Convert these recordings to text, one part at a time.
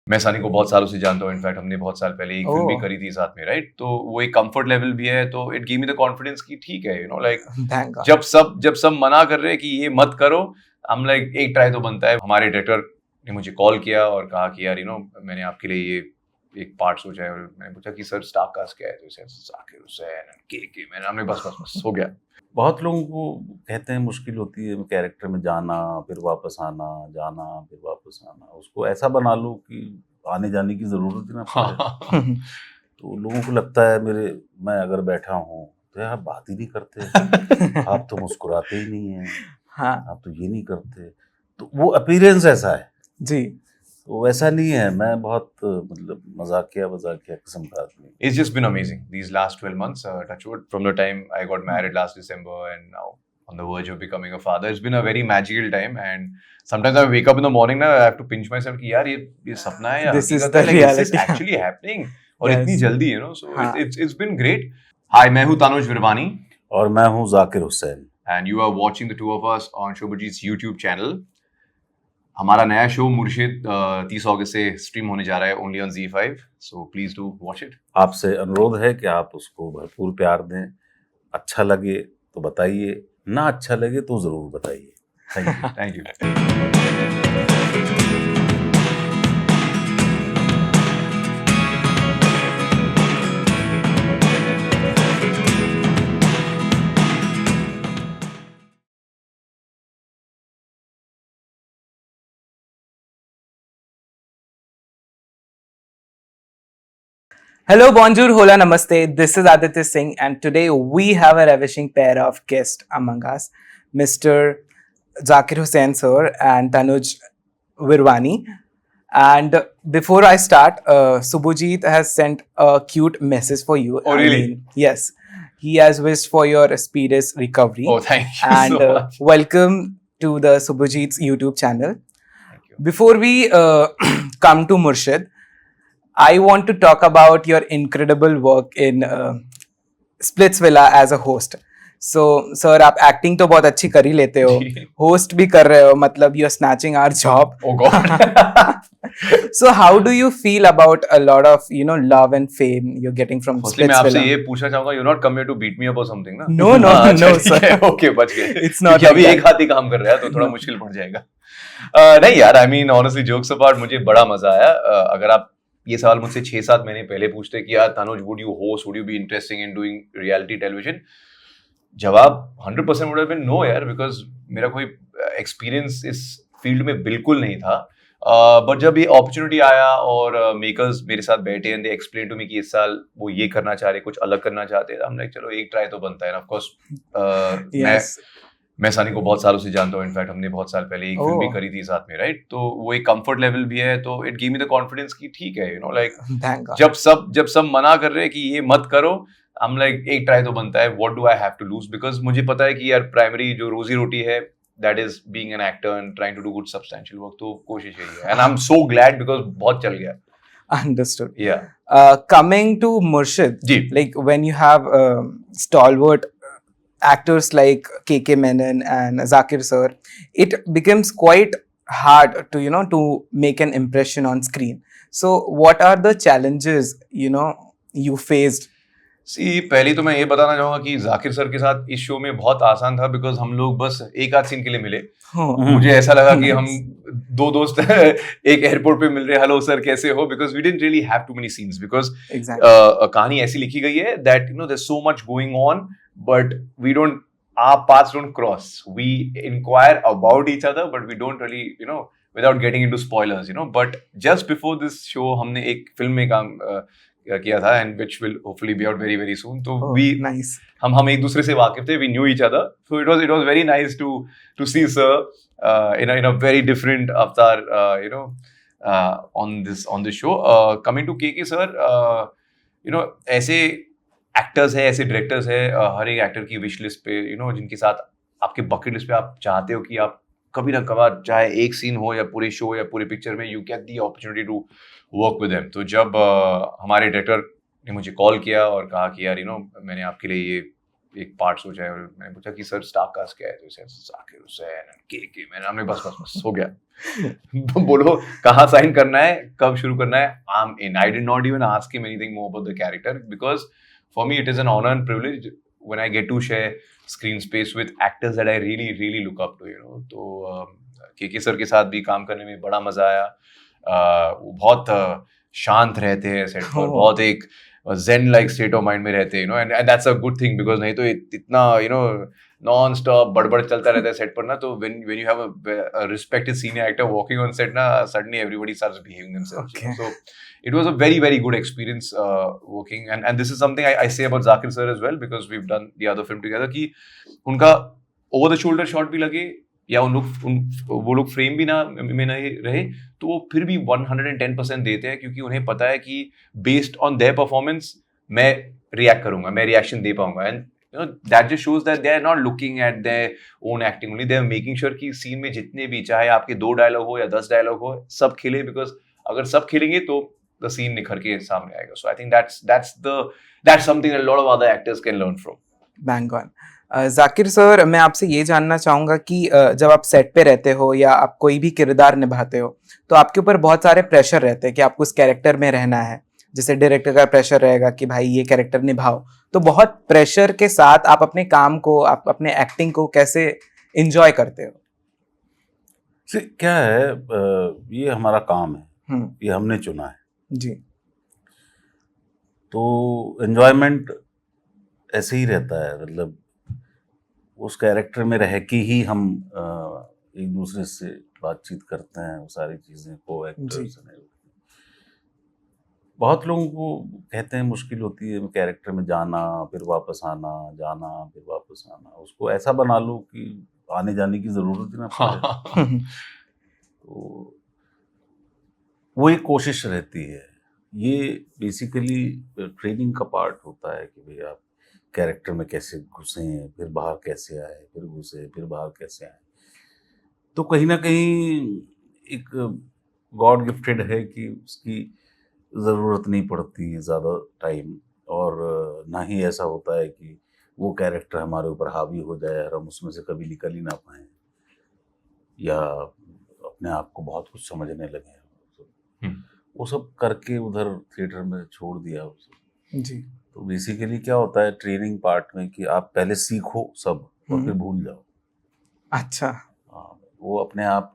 मैं सनी को बहुत सालों से जानता हूँ। इनफैक्ट हमने बहुत साल पहले एक फिल्म भी करी थी साथ में, राइट? तो वो एक कंफर्ट लेवल भी है, तो it give me the confidence कि ठीक है, लाइक जब सब मना कर रहे हैं कि ये मत करो, हम लाइक एक ट्राई तो बनता है। हमारे डायरेक्टर ने मुझे कॉल किया और कहा कि यार मैंने आपके लिए ये एक पार्ट सोचा है, और मैंने पूछा कि सर स्टार कास्ट क्या है, तो जाकिर हुसैन के मैंने हमने बस हो गया। बहुत लोगों को कहते हैं मुश्किल होती है कैरेक्टर में जाना, फिर वापस आना, जाना फिर वापस आना। उसको ऐसा बना लो कि आने जाने की जरूरत ही ना पड़े। तो लोगों को लगता है मैं अगर बैठा हूँ तो यार बात ही नहीं करते, आप तो मुस्कुराते ही नहीं हैं, हाँ आप तो ये नहीं करते। तो वो अपीयरेंस ऐसा है जी। तो वैसा नहीं है। मैं बहुत मतलब मजाकिया किस्म का आदमी। It's just been amazing these last 12 months. Touch wood, from the time I got married last December and now on the verge of becoming a father, it's been a very magical time. And sometimes I wake up in the morning now, I have to pinch myself कि यार ये सपना है या हकीकत है, like is this actually happening? और इतनी जल्दी, so it's been great. Hi, मैं हूँ तानुज विरवानी और मैं हूँ Zakir Hussain, and you are watching the two of us on Shobhajit's YouTube channel. हमारा नया शो मुर्शिद 30 अगस्त से स्ट्रीम होने जा रहा है only on ZEE5, so please do watch it. आपसे अनुरोध है कि आप उसको भरपूर प्यार दें। अच्छा लगे तो बताइए, ना अच्छा लगे तो जरूर बताइए। Thank you. Hello, bonjour, hola, namaste. This is Aditya Singh, and today we have a ravishing pair of guests among us, Mr. Zakir Hussain sir and Tanuj Virwani. And before I start, Subhajit has sent a cute message for you. Oh, really? Yes. He has wished for your speediest recovery. Oh, thank you and so much. Welcome to the Subhajit's YouTube channel. Thank you. Before we come to Murshid, I want to talk about your incredible work in Splitsvilla as a host. So, sir, आप acting तो बहुत अच्छी कर ही लेते हो, host भी कर रहे हो, मतलब you are snatching our job. Oh God. So how do you feel about a lot of love and fame you're getting from Splitsvilla? मैं आपसे ये पूछना चाहूंगा, you're not come here to beat me up or something, ना? No, sir. Okay, बच गए। It's not क्योंकि अभी एक हाथ ही काम कर रहा है तो थोड़ा मुश्किल पड़ जाएगा। नहीं यार, I mean honestly jokes apart, मुझे बड़ा मजा आया। अगर आप ये सवाल मुझसे 6-7 महीने पहले पूछते कि यार तानुज, would you host, would you be interested in doing reality television? जवाब 100% would have been no यार, because मेरा कोई एक्सपीरियंस इस फील्ड में बिल्कुल नहीं था। बट जब ये अपॉर्चुनिटी आया और मेकर्स मेरे साथ बैठे and they explain to me कि इस साल वो ये करना चाह रहे, कुछ अलग करना चाहते हैं, हम लाइक चलो एक ट्राई तो बनता है। ऑफ कोर्स मैं सनी को बहुत सालों से जानता हूँ। इनफैक्ट हमने बहुत साल पहले एक फिल्म भी करी थी साथ में, राइट? तो वो एक कंफर्ट लेवल भी है, तो it give me the confidence कि ठीक है, लाइक जब सब मना कर रहे हैं कि ये मत करो, हम लाइक एक ट्राई तो बनता है। What do I have to lose? Because मुझे पता है कि यार प्राइमरी जो रोजी रोटी है, that is being an actor and trying to do good substantial work, तो कोशिश यही है। And I'm so glad because बहुत चल गया। Understood. Yeah. Coming to Murshid, ji. like when you have stalwart actors like KK Menon and Zakir sir, it becomes quite hard to to make an impression on screen. So what are the challenges you faced? पहले तो मैं ये बताना चाहूंगा कि Zakir sir के साथ इस शो में बहुत आसान था, बिकॉज हम लोग बस एक आध सीन के लिए मिले। मुझे ऐसा लगा कि हम दो दोस्त एक एयरपोर्ट पे मिल रहे, हेलो सर कैसे हो, because we didn't really have too many scenes, because कहानी ऐसी लिखी गई है that there so much going on, but we don't, our paths don't cross. We inquire about each other, but we don't really, without getting into spoilers, But just before this show, हमने एक film में काम किया था, and which will hopefully be out very very soon. तो nice. हम एक दूसरे से वाकिफ थे, we knew each other, so it was very nice to see sir in a very different avatar, on this show. Coming to KK sir, ऐसे actors है, ऐसे डायरेक्टर्स है, हर एक एक्टर की विश लिस्ट पे, जिनके साथ आपके बकेट लिस्ट पे आप चाहते हो कि आप कभी ना कभार, चाहे एक सीन हो या पूरे शो या पूरे पिक्चर में, you get the opportunity to work with them. तो जब हमारे डायरेक्टर ने मुझे कॉल किया और कहा कि यार मैंने आपके लिए ये एक पार्ट सोचा है और मैंने पूछा कि सर स्टार कास्ट क्या है, तो सर जाकिर हुसैन के मैंने हमने बस हो गया। तो बोलो कहाँ साइन करना है, कब शुरू करना है, I am in. I did not even ask him anything more about the character because for me it is an honour and privilege when I get to share screen space with actors that I really look up to, you know. तो K sir के साथ भी काम करने में बड़ा मजा आया। वो बहुत शांत रहते हैं सेट पर, बहुत एक zen like state of mind में रहते हैं, you know, and that's a good thing because नहीं तो इतना you know non stop बड़बड़ चलता रहता है सेट पर ना, तो when you have a respected senior actor walking on set ना, suddenly everybody starts behaving themselves, you know? So it was a very good experience working, and this is something I say about Zakir sir as well because we've done the other film together कि उनका over the shoulder shot भी लगे या वो लोग frame भी ना में नहीं रहे तो वो फिर भी 110% देते हैं क्योंकि उन्हें पता है कि बेस्ड ऑन देयर परफॉर्मेंस मैं रिएक्ट करूंगा, मैं रिएक्शन दे पाऊंगा। And you know that just shows that they are not looking at their own acting only, they are making sure कि सीन में जितने भी, चाहे आपके 2 डायलॉग हो या 10 डायलॉग हो, सब खिले, बिकॉज अगर सब खिलेंगे तो द सीन निखर के सामने आएगा। So I think that's something a lot of other actors can learn from. Bang on. Zakir sir, मैं आपसे ये जानना चाहूँगा कि जब आप सेट पे रहते हो या आप कोई भी किरदार निभाते हो तो आपके ऊपर बहुत सारे प्रेशर रहते हैं कि आपको उस कैरेक्टर में रहना है। जैसे डायरेक्टर का प्रेशर रहेगा कि भाई ये कैरेक्टर निभाओ, तो बहुत प्रेशर के साथ आप अपने काम को, आप अपने एक्टिंग को कैसे एंजॉय करते हो? क्या है, ये हमारा काम है, ये हमने चुना है जी। तो एंजॉयमेंट ऐसे ही रहता है, मतलब उस कैरेक्टर में रह के ही हम एक दूसरे से बातचीत करते हैं, वो सारी चीज़ें को एक्टर्स ने। बहुत लोगों को कहते हैं मुश्किल होती है कैरेक्टर में जाना फिर वापस आना, जाना फिर वापस आना। उसको ऐसा बना लो कि आने जाने की ज़रूरत ही ना पड़े। तो वो एक कोशिश रहती है। ये बेसिकली ट्रेनिंग का पार्ट होता है कि भाई आप कैरेक्टर में कैसे घुसें, फिर बाहर कैसे आए, फिर घुसे, फिर बाहर कैसे आए। तो कहीं ना कहीं एक गॉड गिफ्टेड है कि उसकी ज़रूरत नहीं पड़ती ज़्यादा टाइम, और ना ही ऐसा होता है कि वो कैरेक्टर हमारे ऊपर हावी हो जाए और हम उसमें से कभी निकल ही ना पाएँ या अपने आप को बहुत कुछ समझने लगे। वो सब करके उधर थिएटर में छोड़ दिया उसे जी। तो बेसिकली क्या होता है ट्रेनिंग पार्ट में कि आप पहले सीखो सब और फिर भूल जाओ। अच्छा। हाँ, वो अपने आप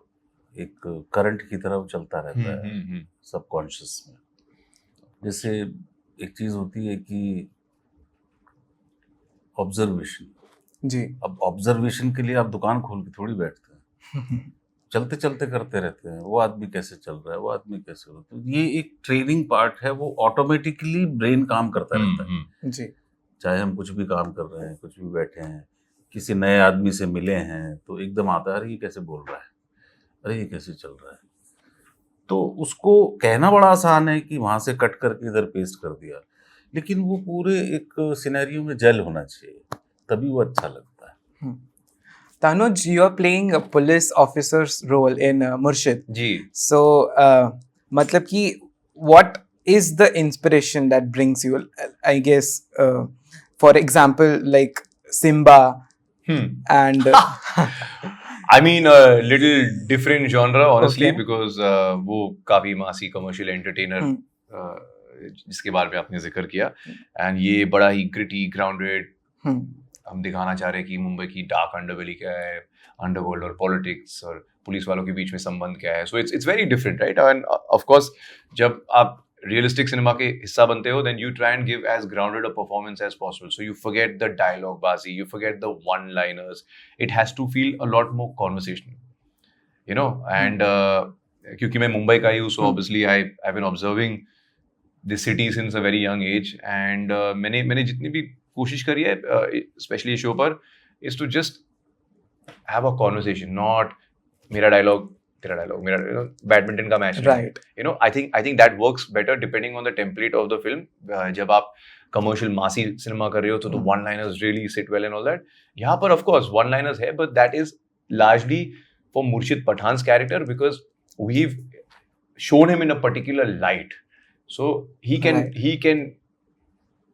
एक करंट की तरफ चलता रहता है सबकॉन्शियस में। जैसे एक चीज़ होती है कि ऑब्जर्वेशन। जी। अब ऑब्जर्वेशन के लिए आप दुकान खोल के थोड़ी बैठते हैं, चलते चलते करते रहते हैं, वो आदमी कैसे चल रहा है, वो आदमी कैसे होता है। ये एक ट्रेनिंग पार्ट है, वो ऑटोमेटिकली ब्रेन काम करता रहता है। जी। चाहे हम कुछ भी काम कर रहे हैं, कुछ भी बैठे हैं, किसी नए आदमी से मिले हैं तो एकदम आता है, अरे ये कैसे बोल रहा है, अरे ये कैसे चल रहा है। तो उसको कहना बड़ा आसान है कि वहाँ से कट करके इधर पेस्ट कर दिया, लेकिन वो पूरे एक सिनेरियो में जेल होना चाहिए, तभी वो अच्छा लगता है। Tanuj, you are playing a police officer's role in Murshid. Ji. So, मतलब कि what is the inspiration that brings you? I guess, for example, like Simba and. I mean, a little different genre, honestly, because वो काफी मासी commercial entertainer जिसके बारे में आपने जिक्र किया, and ये बड़ा ही gritty, grounded. हम दिखाना चाह रहे हैं कि मुंबई की डार्क अंडरवेली क्या है, अंडरवर्ल्ड और पॉलिटिक्स और पुलिस वालों के बीच में संबंध क्या है। So it's very different, right? And of course जब आप रियलिस्टिक सिनेमा के हिस्सा बनते हो, then you try and give as grounded a performance as possible. So you forget the dialogue बाजी, you forget the one liners, it has to feel a lot more conversational, you know. And क्योंकि मैं मुंबई का ही हूँ, so obviously I have been observing this city since a very young age. And मैंने जितनी भी कोशिश करी है स्पेशली शो पर, is to just have a conversation, not मेरा डायलॉग तेरा डायलॉग, मेरा बैडमिंटन का match, right? You know, I think that works better depending on the template of the film. जब आप कमर्शियल मासी सिनेमा कर रहे हो तो the one liners really sit well and all that. यहाँ पर ऑफ कोर्स वन लाइनर्स है, but that is largely for Murshid Pathan's character because we've shown him in a particular light, so he can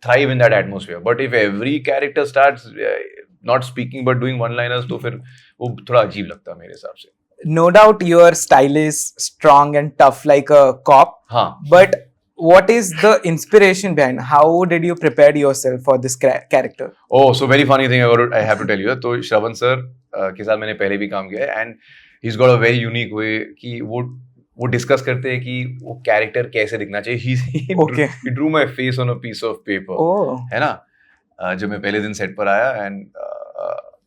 thrive in that atmosphere. But if every character starts not speaking but doing one-liners, तो फिर वो थोड़ा अजीब लगता है मेरे हिसाब से. No doubt your style is strong and tough like a cop. हाँ. But what is the inspiration behind? How did you prepare yourself for this character? Oh, so very funny thing I have to tell you. तो श्रवण sir के साथ मैंने पहले भी काम किया है, and he's got a very unique way कि वो डिस्कस करते हैं कि वो कैरेक्टर कैसे दिखना चाहिए. He drew my face on a piece of paper. Oh. है ना. जब मैं पहले दिन सेट पर आया एंड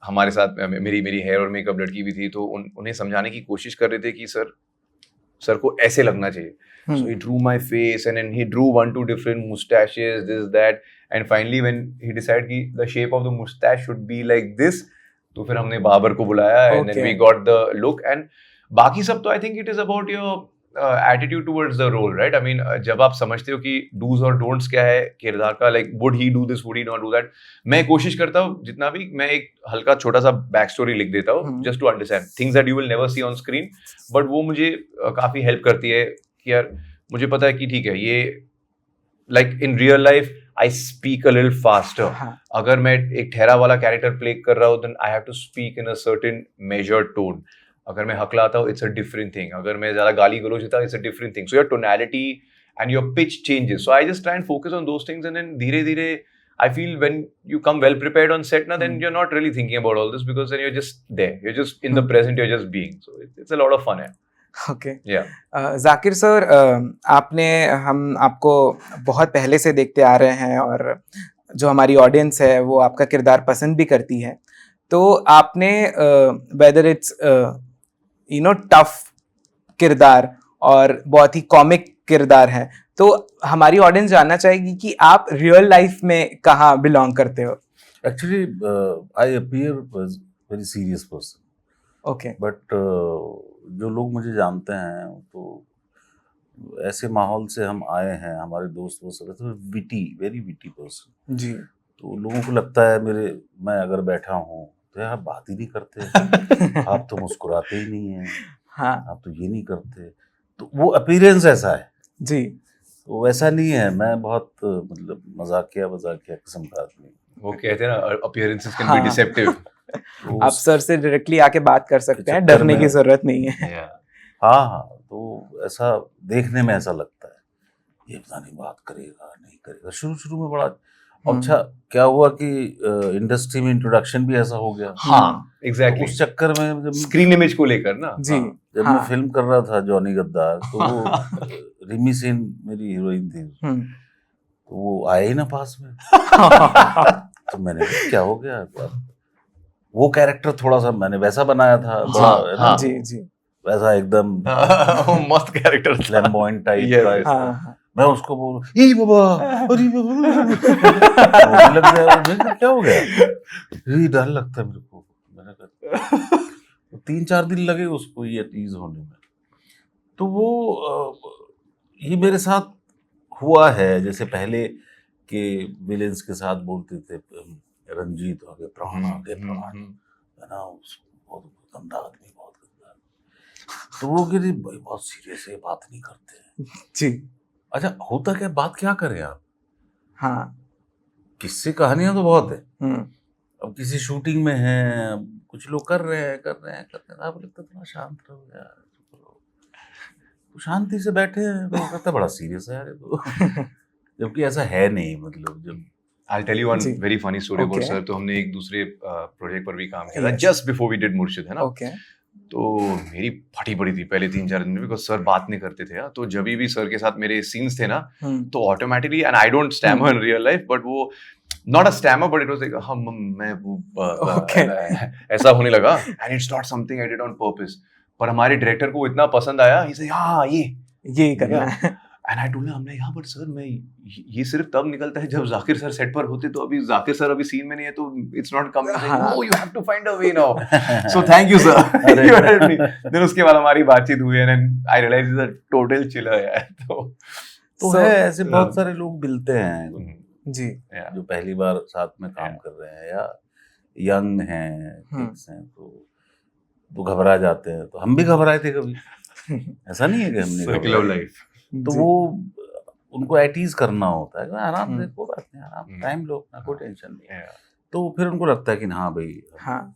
हमारे साथ मेरी हेयर और मेकअप लड़की भी थी, तो उन्हें समझाने की कोशिश कर रहे थे कि सर को ऐसे लगना चाहिए. So he drew my face and then he drew 1-2 different mustaches, this, that, and finally when he decided कि the shape of the mustache should be like this, तो फिर हमने बाबर को बुलाया and then we got the look. And बाकी सब तो I think it is about your attitude towards the role, right? I mean, जब आप समझते हो कि do's और don'ts क्या है किरदार का, like would he do this, would he not do that, मैं कोशिश करता हूँ जितना भी, मैं एक हल्का छोटा सा बैक स्टोरी लिख देता हूँ just to understand things that you will never see on screen, but वो मुझे काफी हेल्प करती है कि यार मुझे पता है कि ठीक है ये like in real life I speak a little faster. अगर मैं एक ठहरा वाला कैरेक्टर प्ले कर रहा हूँ then I have to speak in a certain measured tone. अगर मैं हकलाता हूँ it's a different thing. अगर मैं ज़्यादा गाली गलौज देता हूँ it's a different thing. So your tonality and your pitch changes. So I just try and focus on those things, and then धीरे धीरे I feel when you come well prepared on set, then you're not really thinking about all this, because then you're just there. You're just in the present. You're just being. So it's a lot of fun. Okay. Yeah. Zakir sir, हम आपको बहुत पहले से देखते आ रहे हैं और जो हमारी ऑडियंस है वो आपका किरदार पसंद भी करती है. तो आपने वेदर इट्स टफ किरदार और बहुत ही कॉमिक किरदार है, तो हमारी ऑडियंस जानना चाहेगी कि आप रियल लाइफ में कहाँ बिलोंग करते हो. Actually I appear very serious person. Okay. But जो लोग मुझे जानते हैं तो ऐसे माहौल से हम आए हैं, हमारे दोस्त वो सब, तो वेरी विटी पर्सन जी. तो लोगों को लगता है मैं अगर बैठा हूँ तो यार बात ही नहीं करते, आप तो मुस्कुराते ही नहीं हैं, हाँ, आप तो ये नहीं करते, तो वो अपीयरेंस ऐसा है जी. तो वैसा नहीं है. मैं बहुत मतलब मजाकिया किस्म का आदमी. वो कहते हैं ना appearances can be deceptive. आप सर से डायरेक्टली आके बात कर सकते हैं, डरने की जरूरत नहीं है. हाँ, तो ऐसा देखने में ऐसा लगता है ये पता नहीं बात करेगा नहीं करेगा. शुरू में बड़ा अच्छा क्या हुआ कि इंडस्ट्री में इंट्रोडक्शन भी ऐसा हो गया. हाँ, एग्जैक्टली. उस चक्कर में जब स्क्रीन इमेज को लेकर ना जी, जब मैं फिल्म कर रहा था जॉनी गद्दार, तो वो रिमी सेन मेरी हीरोइन थी, तो वो आए ही ना पास में. तो मैंने कहा क्या हो गया. वो कैरेक्टर थोड़ा सा मैंने वैसा बनाया था, बड़ा जी वैसा एकदम मस्त कैरेक्टर, फ्लैम्बॉयंट टाइप का. मैं उसको बोलूं ई बाबा अरे बाबा लग गया. क्या हो गया, ये डर लगता है मेरे को. मैंने कहा 3-4 दिन लगे उसको ये टीज होने में. तो वो ये मेरे साथ हुआ है. जैसे पहले के विलेंस के साथ बोलते थे रंजीत आगे प्राण आगे प्राण, है ना, बहुत गंदा आदमी, बहुत गंदा. तो वो कह रही भाई बहुत सीरियस है, बात नहीं करते जी. अच्छा होता क्या, बात क्या करें आप. हाँ, किस्से कहानियां तो बहुत है. अब किसी शूटिंग में है, कुछ लोग कर रहे हैं आप लगता थोड़ा शांत रहो यार, तो शांति से बैठे हैं. लोग कहते बड़ा सीरियस है यार तो. जबकि ऐसा है नहीं. मतलब जब I'll tell you one very funny story about sir. तो हमने एक दूसरे प्रोजेक्ट पर भी काम किया था just before we did मुर्शिद, है ना. Okay. तो मेरी फटी पड़ी थी पहले 3-4 दिन में, बिकॉज सर बात नहीं करते थे. तो जब भी सर के साथ मेरे सीन्स थे ना, तो automatically, and I don't stammer in real life, but वो not a stammer, but it was like मैं वो ऐसा होने लगा, and it's not something I did on purpose. पर हमारे डायरेक्टर को इतना पसंद आया, ही सेड हां ये करना है. एंड आई टोल्ड हिम, यहाँ पर सर मैं ये सिर्फ तब निकलता है जब जाकिर सर सेट पर होते, तो अभी जाकिर सर अभी सीन में नहीं है, तो it's not coming. No you have to find a way now. So thank you sir, you help me. Then उसके बाद हमारी बातचीत हुई and I realise is a total chiller यार. तो है ऐसे बहुत सारे लोग मिलते हैं जी, जो पहली बार साथ में काम कर रहे हैं या यंग हैं, किड्स हैं, तो घबरा जाते हैं. तो हम भी घबराए थे कभी. ऐसा नहीं है कि हमने सर्किल ऑफ लाइफ. तो वो उनको एटीज करना होता है, आराम से, हम्म। कोई बात नहीं, आराम हम्म। टाइम लो अपना, कोई टेंशन नहीं है। Yeah. तो फिर उनको लगता है कि हाँ भाई, हाँ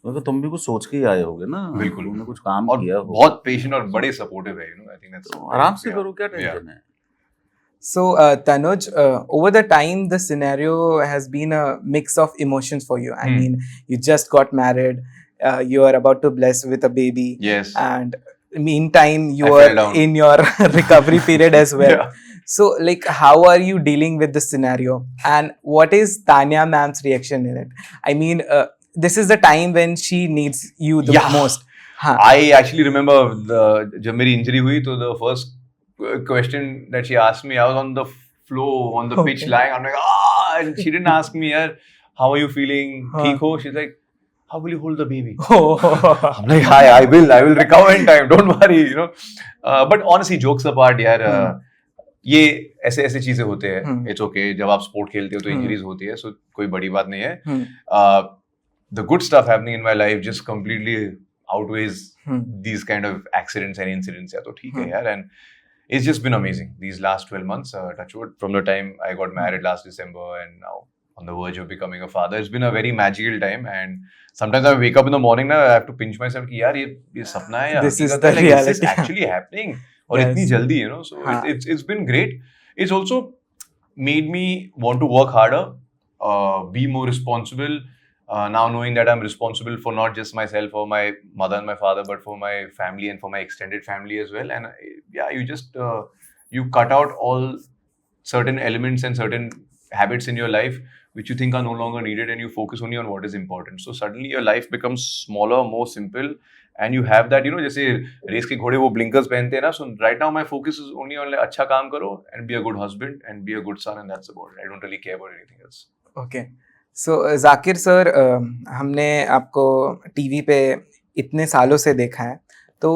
तो तुम भी कुछ सोच के ही आए होगे ना, बिल्कुल। तुमने कुछ काम और किया होगा, बहुत पेशेंट और बड़े सपोर्टिव है, you know, I think that's, तो आराम से yeah. करो, क्या Yeah. टेंशन है। So, Tanuj, over the time, the scenario has been a mix of emotions for you. I Hmm. mean, you just got married, you are about to bless with a baby, Yes. and meantime, you I are fell down. in your recovery period as well. Yeah. So, like, how are you dealing with this scenario, and what is Tanya ma'am's reaction in it? I mean, this is the time when she needs you the Yeah. most. हाँ. I actually remember जब मेरी injury हुई तो the first question that she asked me, I was on the floor, on the pitch, Okay. lying. I'm like, and she didn't ask me, यार, how are you feeling? हाँ. ठीक हो? She's like, how will you hold the baby? Oh. I'm like, hi, I will recover in time. Don't worry, you know. But honestly, jokes apart, यार, ये ऐसे ऐसे चीजें होते हैं. It's okay. जब आप स्पोर्ट खेलते हो तो इंजरीज होती है, so कोई बड़ी बात नहीं है. The good stuff happening in my life just completely outweighs these kind of accidents and incidents. Yeah, तो ठीक है यार. And it's just been amazing these last 12 months. Touch wood, from the time I got married last December and now on the verge of becoming a father, it's been a very magical time. And sometimes I wake up in the morning now, I have to pinch myself कि यार ये सपना है या This is हकीकत है, the like, is this reality. actually happening और Yes. इतनी जल्दी, you know. So हाँ. it's been great. It's also made me want to work harder, be more responsible. Now knowing that I'm responsible for not just myself or my mother and my father, but for my family and for my extended family as well. And yeah, you just you cut out all certain elements and certain habits in your life which you think are no longer needed, and you focus only on what is important. So suddenly your life becomes smaller, more simple, and you have that, you know, जैसे race के घोड़े वो blinkers पहनते हैं ना. So right now my focus is only on अच्छा काम करो and be a good husband and be a good son, and that's about it. I don't really care about anything else. Okay. So, Zakir sir, हमने आपको TV पे इतने सालों से देखा है, तो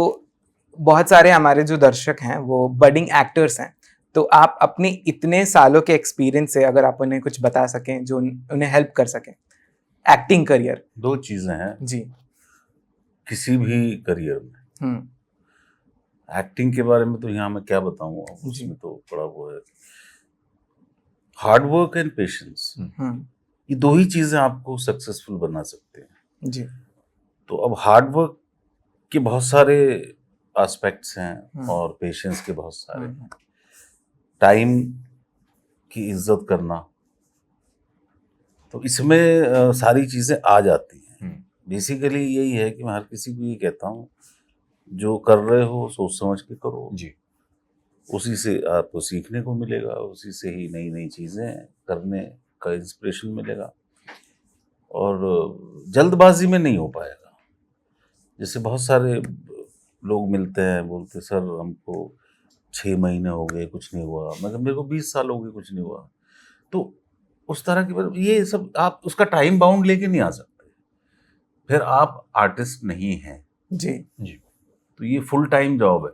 बहुत सारे हमारे जो दर्शक हैं वो बडिंग एक्टर्स हैं, तो आप अपने इतने सालों के एक्सपीरियंस से अगर आप उन्हें कुछ बता सकें जो उन्हें हेल्प कर सकें एक्टिंग करियर. दो चीजें हैं जी. किसी भी करियर में, एक्टिंग के बारे में तो यहाँ मैं क्या बताऊँ, उसमें तो बड़ा वो है, हार्ड वर्क एंड पेशेंस, ये दो ही चीजें आपको सक्सेसफुल बना सकते हैं. जी. तो अब हार्ड वर्क के बहुत सारे एस्पेक्ट्स हैं और पेशेंस के बहुत सारे हैं. टाइम की इज्जत करना, तो इसमें सारी चीजें आ जाती हैं. बेसिकली यही है कि मैं हर किसी को ये कहता हूँ, जो कर रहे हो सोच समझ के करो जी. उसी से आपको सीखने को मिलेगा, उसी से ही नई नई चीजें करने का इंस्पिरेशन मिलेगा, और जल्दबाजी में नहीं हो पाएगा. जैसे बहुत सारे लोग मिलते हैं, बोलते सर हमको 6 महीने हो गए कुछ नहीं हुआ, मतलब मेरे को 20 साल हो गए कुछ नहीं हुआ. तो उस तरह की ये सब आप उसका टाइम बाउंड लेके नहीं आ सकते, फिर आप आर्टिस्ट नहीं हैं. जी. जी. तो ये फुल टाइम जॉब है.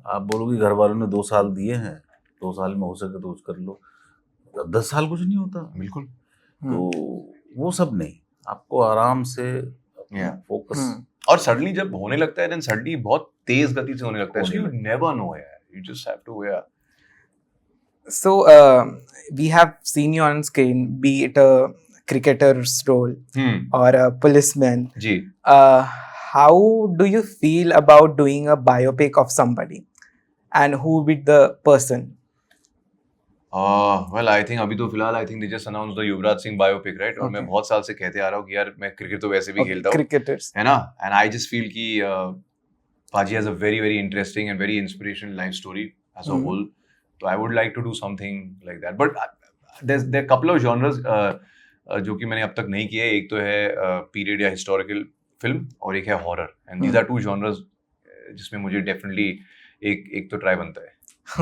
आप बोलोगे घर वालों ने 2 साल दिए हैं, 2 साल में हो सके तो कुछ कर लो, 10 साल कुछ नहीं होता. बिल्कुल. तो वो सब नहीं, आपको आराम से फोकस. और सडनली जब होने लगता है, देन सडनली बहुत तेज गति से होने लगता है. सो यू नेवर नो यार, you just have to wear. So, we have seen you on screen, be it a cricketer's role or a policeman. जी. How do you feel about doing a biopic of somebody, and who would be the person? Well, I think अभी तो फिलहाल I think they just announced the Yuvraj Singh biopic, right? और मैं बहुत साल से कहते आ रहा हूँ कि यार मैं क्रिकेट तो वैसे भी खेलता हूँ, cricketers, है ना? And I just feel कि Paji has a very very interesting and very inspirational life story as a whole. So I would like to do something like that. But there are couple of genres जो कि मैंने अब तक नहीं किए. एक तो है पीरियड या हिस्टोरिकल फिल्म, और एक है horror. And these are two genres जिसमें मुझे डेफिनेटली एक तो ट्राई बनता है.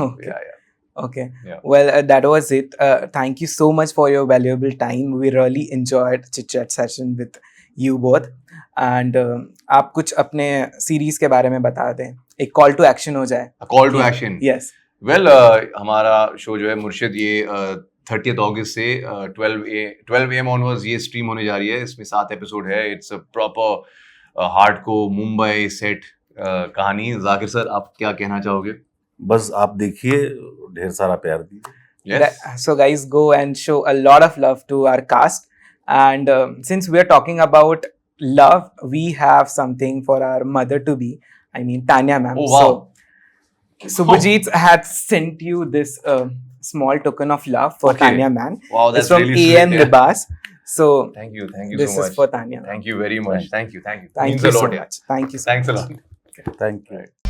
Okay. Yeah. Okay. Yeah. Well, that was it. Thank you so much for your valuable time. We really enjoyed chit chat session with you both. And आप कुछ अपने series के बारे में बता दें, एक कॉल टू एक्शन हो जाए. Call to action. Yes. Well, हमारा शो जो है मुर्शिद, ये 30 अगस्त से 12 AM ऑनवर्ड्स ये स्ट्रीम होने जा रही है. इसमें 7 एपिसोड है. It's a proper hardcore Mumbai set कहानी. जाकिर सर, आप क्या कहना चाहोगे? बस आप देखिए, ढेर सारा प्यार दीजिए। Yes. So guys, go and show a lot of love to our cast. And since we are talking about love, we have something for our mother to be. I mean, Tanya ma'am. Oh, wow. So Subhajit had sent you this small token of love for Okay. Tanya ma'am. Wow, It's that's from really sweet. AM Yeah. Libas. So Thank you this so is much. for Tanya. Thank you very much. Thank you. Thank Means you a so lot. Yeah. much. Thank you so Thanks a much. lot. Thank you.